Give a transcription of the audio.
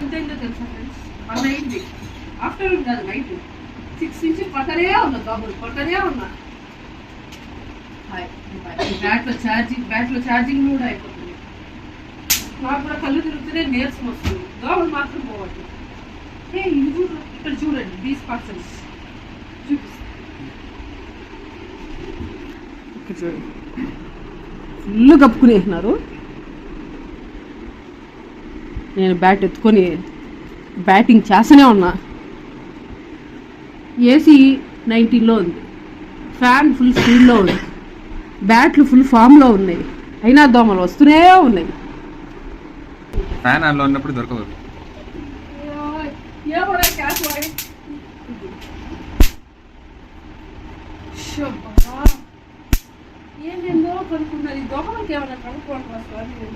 ఇంతేందో తెలుసా ఫ్రెండ్స్, 1 అయింది. ఆఫ్టర్నూన్ కాదు, నైట్ 6 నుంచి పట్టనే ఉన్నా, దోమలు పట్టనే ఉన్నా. బ్యాట్లో ఛార్జింగ్ కూడా అయిపోతుంది. నాకు కూడా కళ్ళు తిరుగుతూనే నీరసం వస్తుంది, దోమలు మాత్రం పోవట్లేదు. ఇది చూడు, ఇక్కడ చూడండి, దీస్ పర్సన్స్ చూపిస్తాను. ఇక్కడ చూడండి, ఫుల్ కప్పుకునేసినారు. నేను బ్యాట్ ఎత్తుకొని బ్యాటింగ్ చేస్తూనే ఉన్నా. ఏసీ 19లో ఉంది, ఫ్యాన్ ఫుల్ స్పీడ్లో ఉంది, బ్యాట్లు ఫుల్ ఫామ్లో ఉన్నాయి, అయినా దోమలు వస్తూనే ఉన్నాయి. ఫ్యాన్ ఆన్లో ఉన్నప్పుడు దొరకవు. ఏంటో కనుక్కున్నది, దోమలకి ఏమైనా కనుక్కోండి.